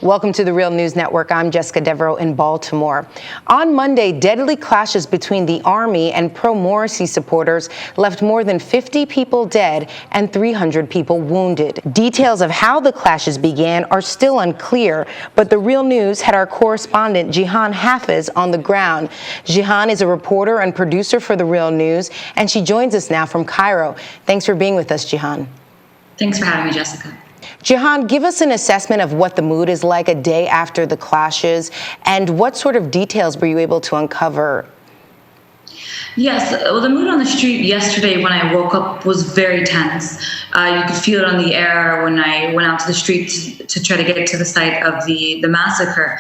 Welcome to the Real News Network. I'm Jessica Devereaux in Baltimore. On Monday, deadly clashes between the Army and pro-Morsi supporters left more than 50 people dead and 300 people wounded. Details of how the clashes began are still unclear, but the Real News had our correspondent Jihan Hafiz on the ground. Jihan is a reporter and producer for the Real News, and she joins us now from Cairo. Thanks for being with us, Jihan. Thanks for having me, Jessica. Jihan, give us an assessment of what the mood is like a day after the clashes, and what sort of details were you able to uncover? Yes, well, the mood on the street yesterday when I woke up was very tense. You could feel it on the air when I went out to the street to try to get to the site of the massacre.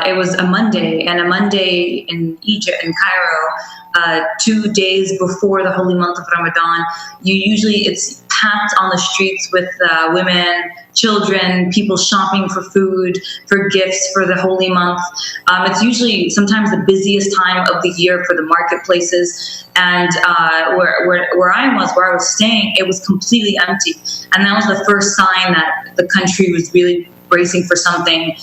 It was a Monday, and a Monday in Egypt, in Cairo, 2 days before the holy month of Ramadan. It's packed on the streets with women, children, people shopping for food, for gifts for the holy month. It's usually sometimes the busiest time of the year for the marketplaces. And where I was staying, it was completely empty. And that was the first sign that the country was really bracing for something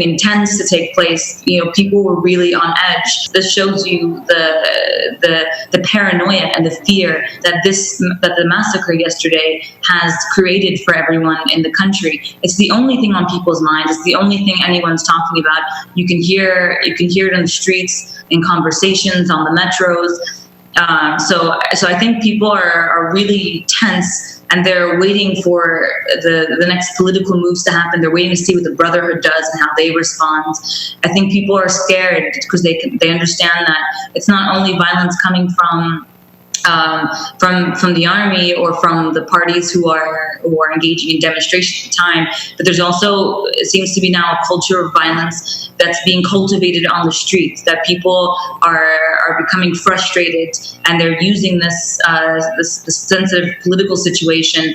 intense to take place. You know, people were really on edge. This shows you the paranoia and the fear that the massacre yesterday has created for everyone in the country. It's the only thing on people's minds. It's the only thing anyone's talking about. You can hear it on the streets, in conversations, on the metros. So I think people are really tense. And they're waiting for the next political moves to happen. They're waiting to see what the Brotherhood does and how they respond. I think people are scared because they understand that it's not only violence coming from the army or from the parties who are engaging in demonstrations at the time, but there's also, it seems to be now, a culture of violence that's being cultivated on the streets, that people are becoming frustrated, and they're using this sensitive political situation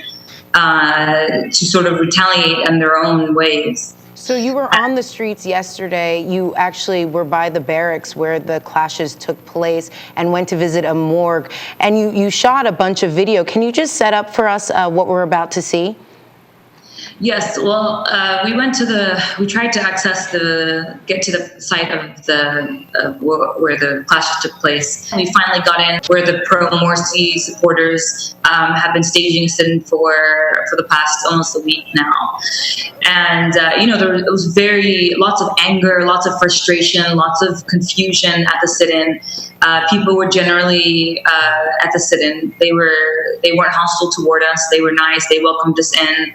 to sort of retaliate in their own ways. So you were on the streets yesterday. You actually were by the barracks where the clashes took place and went to visit a morgue. And you shot a bunch of video. Can you just set up for us what we're about to see? Yes, well, we tried to get to the site of where the clashes took place. We finally got in where the pro-Morsi supporters have been staging a sit-in for the past almost a week now. And, there was lots of anger, lots of frustration, lots of confusion at the sit-in. People were generally at the sit-in. They weren't hostile toward us. They were nice. They welcomed us in.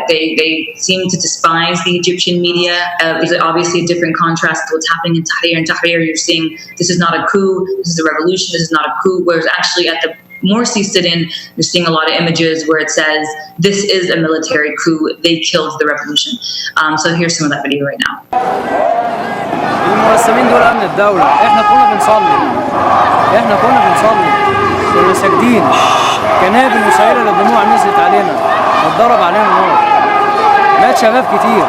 They seem to despise the Egyptian media. There's obviously a different contrast to what's happening in Tahrir. In Tahrir, you're seeing this is not a coup, this is a revolution, this is not a coup, whereas actually at the Morsi sit-in, you're seeing a lot of images where it says, this is a military coup, they killed the revolution. So here's some of that video right now. المرسمين دول أمن الدولة، إحنا كنا بنصلي كنا ساجدين، كنابل مسيلة للدموع نزلت علينا، اتضرب علينا نار، مات شباب كتير،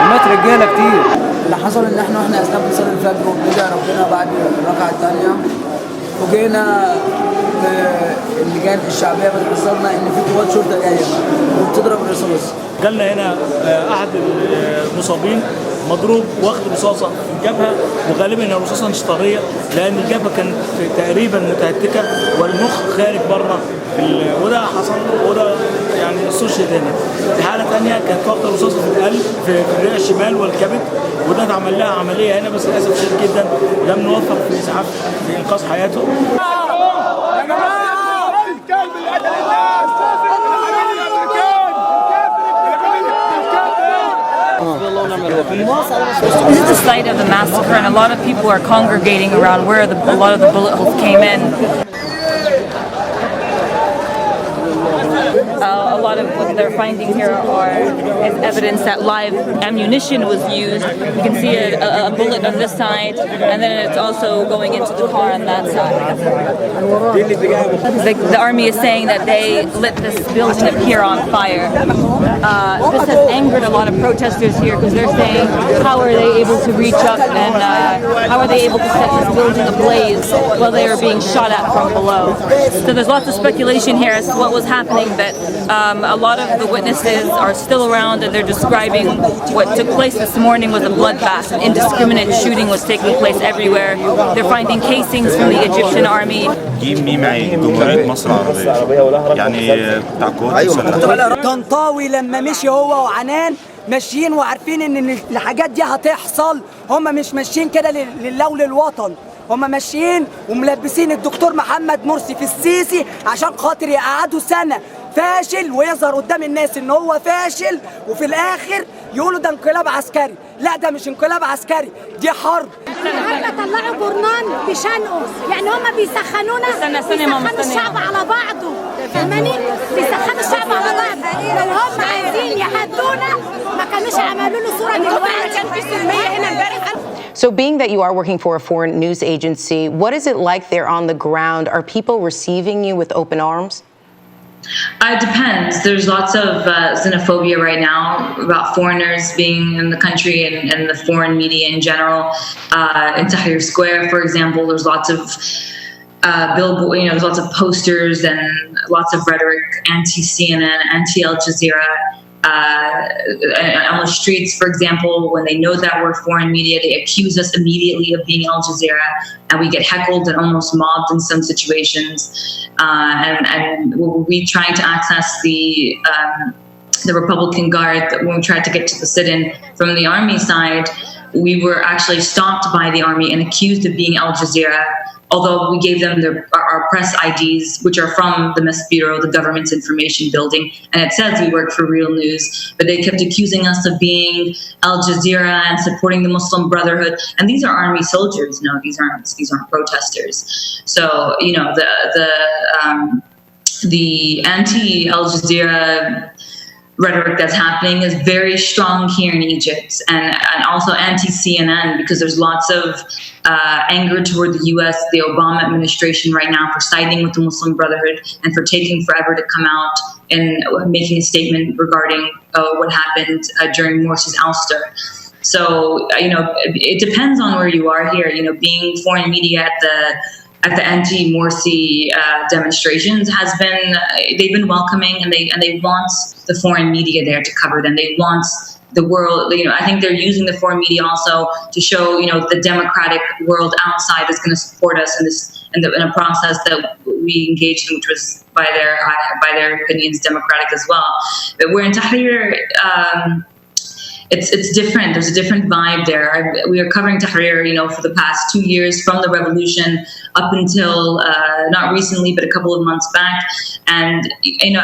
ومات رجالة كتير. اللي حصل إن إحنا أثناء بنصلي الفجر وبندعي ربنا بعد الركعة الثانية، وجينا اللجان الشعبية بتحذرنا إن في قوات شرطة جاية وبتضرب الرصاص. جالنا هنا أحد المصابين مضروب واخد رصاصه في الجبهه، وغالبا هي رصاصه مش طريه لان الجبهه كانت تقريبا متهتكه والمخ خارج بره، وده حصل وده يعني استشهد هنا. في حاله ثانيه كانت واخده رصاصه في القلب في الرئه الشمال والكبد، وده اتعمل لها عمليه هنا، بس للاسف شديد جدا لم نوفق في الاسعاف في انقاذ حياته. This is the site of the massacre, and a lot of people are congregating around where a lot of the bullet holes came in. A lot of what they're finding here is evidence that live ammunition was used. You can see a bullet on this side, and then it's also going into the car on that side. The army is saying that they lit this building up here on fire. This has angered a lot of protesters here because they're saying, how are they able to reach up and how are they able to set this building ablaze while they are being shot at from below? So there's lots of speculation here as to what was happening, but A lot of the witnesses are still around, and they're describing what took place this morning was a bloodbath. An indiscriminate shooting was taking place everywhere. They're finding casings from the Egyptian army. مين معي جمهورية مصر العربية يعني بتاع قوات طنطاوي لما مشي هو وعنان ماشيين وعارفين ان الحاجات دي هتحصل. هم مش ماشيين كده لله وللوطن، هم ماشيين وملبسين الدكتور محمد مرسي في السيسي عشان خاطر يقعدوا سنة فاشل ويظهر قدام الناس ان هو فاشل، وفي الاخر يقولوا ده انقلاب عسكري. لا، ده مش انقلاب عسكري، دي حرب. النهارده طلعوا جورنان بشنقه، يعني هم بيسخنونا، بيسخنوا الشعب على بعضه، فاهماني؟ بيسخنوا الشعب على بعضه. لو هم عايزين يهدونا ما كانوش عملوا له صوره دلوقتي. كان في سلميه هنا امبارح. So being that you are working for a foreign news agency, what is it like there on the ground? Are people receiving you with open arms? It depends. There's lots of xenophobia right now about foreigners being in the country and the foreign media in general. In Tahrir Square, for example, there's lots of billboard, there's lots of posters and lots of rhetoric anti-CNN, anti-Al Jazeera. On the streets, for example, when they know that we're foreign media, they accuse us immediately of being Al Jazeera, and we get heckled and almost mobbed in some situations. And we trying to access the Republican Guard. When we tried to get to the sit-in from the army side, we were actually stopped by the army and accused of being Al Jazeera, although we gave them our press IDs, which are from the Mess Bureau, the government's information building, and it says we work for Real News, but they kept accusing us of being Al Jazeera and supporting the Muslim Brotherhood, and these are army soldiers. No, these aren't protesters. So the anti-Al Jazeera rhetoric that's happening is very strong here in Egypt, and also anti-CNN, because there's lots of anger toward the U.S., the Obama administration right now, for siding with the Muslim Brotherhood and for taking forever to come out and making a statement regarding what happened during Morsi's ouster. So, it depends on where you are here. Being foreign media at the anti-Morsi demonstrations they've been welcoming, and they want the foreign media there to cover them. They want the world, I think they're using the foreign media also to show, the democratic world outside is going to support us in a process that we engaged in, which was by their opinions democratic as well. But we're in Tahrir. It's different. There's a different vibe there. We are covering Tahrir, for the past 2 years, from the revolution up until not recently, but a couple of months back. And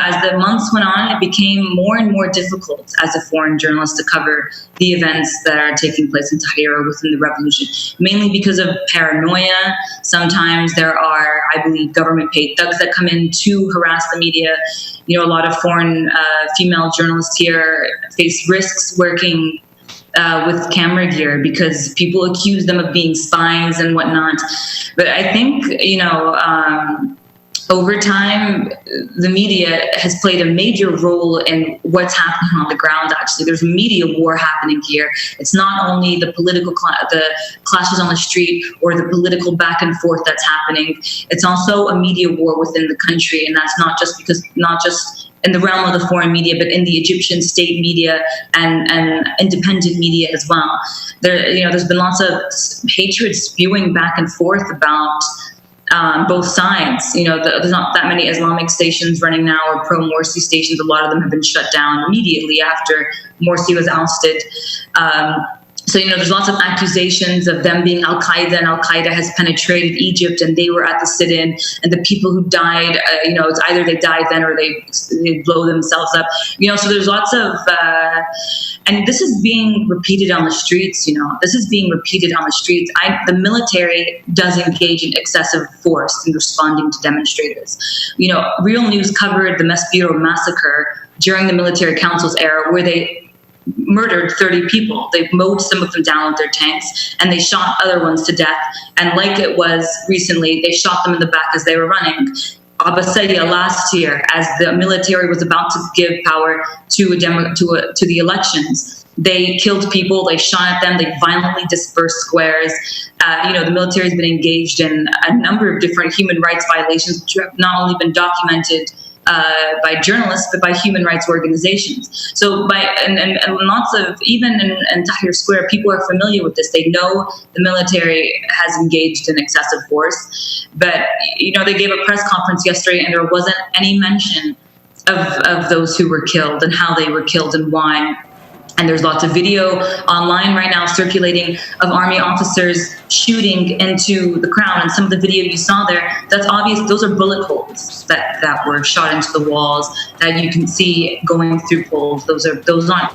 as the months went on, it became more and more difficult as a foreign journalist to cover the events that are taking place in Tahrir or within the revolution, mainly because of paranoia. Sometimes there are, I believe, government-paid thugs that come in to harass the media. A lot of foreign female journalists here face risks working with camera gear because people accuse them of being spies and whatnot. But I think, over time, the media has played a major role in what's happening on the ground, actually. There's a media war happening here. It's not only the political the clashes on the street or the political back and forth that's happening. It's also a media war within the country, and that's not just in the realm of the foreign media, but in the Egyptian state media and independent media as well. There's been lots of hatred spewing back and forth about both sides. There's not that many Islamic stations running now, or pro-Morsi stations. A lot of them have been shut down immediately after Morsi was ousted. So, there's lots of accusations of them being Al-Qaeda, and Al-Qaeda has penetrated Egypt, and they were at the sit-in, and the people who died, it's either they died then or they blow themselves up. So there's lots of, and this is being repeated on the streets, This is being repeated on the streets. The military does engage in excessive force in responding to demonstrators. Real News covered the Mess Bureau massacre during the military council's era, where they murdered 30 people. They mowed some of them down with their tanks, and they shot other ones to death. And like it was recently, they shot them in the back as they were running. Abbasiyya last year, as the military was about to give power to the elections, they killed people, they shot at them, they violently dispersed squares. The military has been engaged in a number of different human rights violations, which have not only been documented by journalists, but by human rights organizations. So and lots of, even in Tahrir Square, people are familiar with this. They know the military has engaged in excessive force, but they gave a press conference yesterday and there wasn't any mention of those who were killed and how they were killed and why. And there's lots of video online right now circulating of army officers shooting into the crowd. And some of the video you saw there, that's obvious. Those are bullet holes that were shot into the walls that you can see going through poles. Those aren't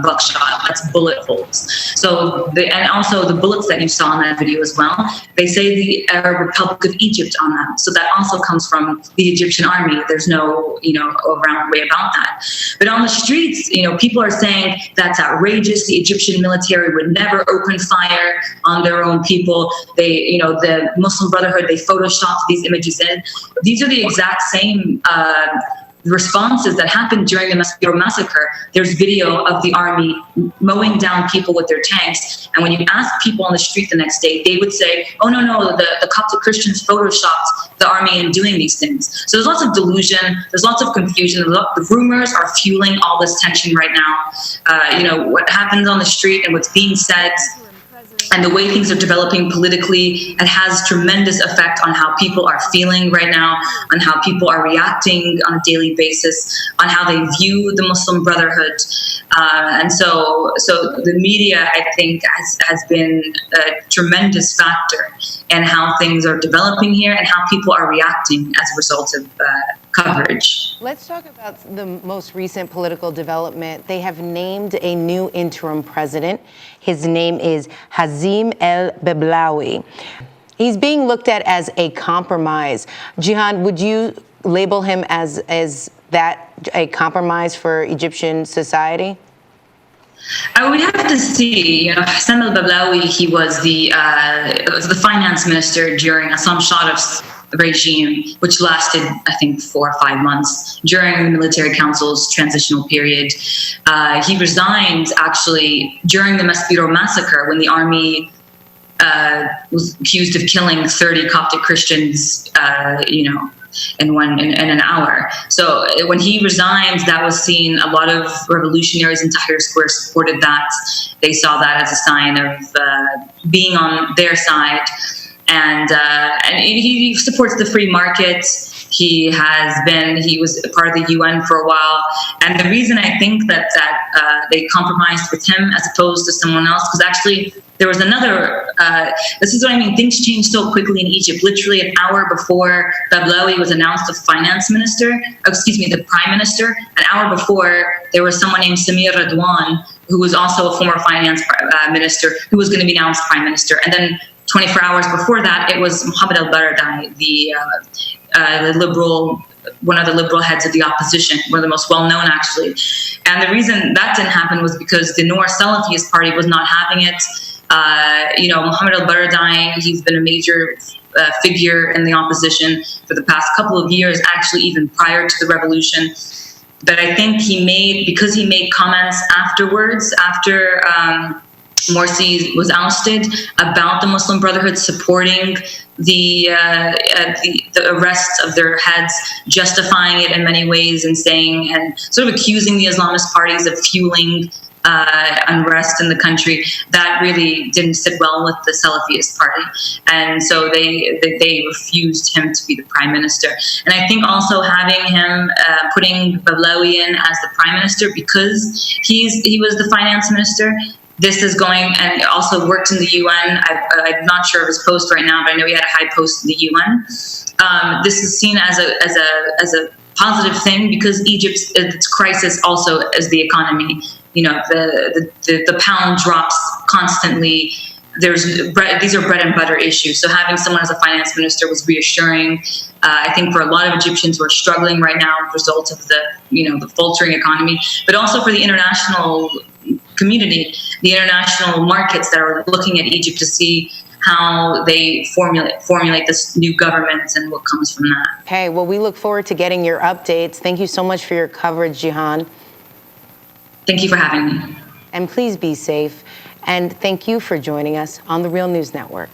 buckshot. That's bullet holes. So and also the bullets that you saw in that video as well, they say the Arab Republic of Egypt on them. So that also comes from the Egyptian army. There's no around way about that. But on the streets, people are saying that's outrageous. The Egyptian military would never open fire on their own people. They, the Muslim Brotherhood, they photoshopped these images in. These are the exact same responses that happened during the massacre. There's video of the army mowing down people with their tanks. And when you ask people on the street the next day, they would say, oh, no, the Coptic Christians photoshopped the army in doing these things. So there's lots of delusion. There's lots of confusion. The rumors are fueling all this tension right now. What happens on the street and what's being said and the way things are developing politically, it has tremendous effect on how people are feeling right now, on how people are reacting on a daily basis, on how they view the Muslim Brotherhood. And so the media, I think, has been a tremendous factor in how things are developing here and how people are reacting as a result of coverage. Let's talk about the most recent political development. They have named a new interim president. His name is Hazim El-Bablawi. He's being looked at as a compromise. Jihan, would you label him as that, a compromise for Egyptian society? I would have to see. Hassan al-Bablawi, he was the finance minister during Assam Sharif's regime, which lasted, I think, 4 or 5 months during the military council's transitional period. He resigned, actually, during the Maspero massacre when the army was accused of killing 30 Coptic Christians, in an hour. So when he resigned, that was seen. A lot of revolutionaries in Tahrir Square supported that. They saw that as a sign of being on their side. And he supports the free market. He was part of the UN for a while. And the reason I think that they compromised with him as opposed to someone else, because actually there was another, this is what I mean, things changed so quickly in Egypt. Literally an hour before Bablawi was announced the the prime minister, an hour before there was someone named Samir Radwan, who was also a former finance minister, who was going to be announced prime minister. And then 24 hours before that, it was Mohammed al-Baradei, the liberal, one of the liberal heads of the opposition, one of the most well-known, actually. And the reason that didn't happen was because the Noor Salafist party was not having it. Mohammed al-Baradei, he's been a major figure in the opposition for the past couple of years, actually even prior to the revolution. But I think because he made comments afterwards, after Morsi was ousted, about the Muslim Brotherhood supporting the arrests of their heads, justifying it in many ways and saying, and sort of accusing the Islamist parties of fueling unrest in the country, that really didn't sit well with the Salafist party. And so they refused him to be the prime minister. And I think also having him, putting Bablawi in as the prime minister, because he was the finance minister, this is going, and also worked in the UN. I'm not sure of his post right now, but I know he had a high post in the UN. This is seen as a positive thing because its crisis also is the economy. The pound drops constantly. These are bread and butter issues. So having someone as a finance minister was reassuring. I think for a lot of Egyptians who are struggling right now as a result of the faltering economy, but also for the international community, the international markets that are looking at Egypt to see how they formulate this new government and what comes from that. Okay, well, we look forward to getting your updates. Thank you so much for your coverage, Jihan. Thank you for having me. And please be safe. And thank you for joining us on the Real News Network.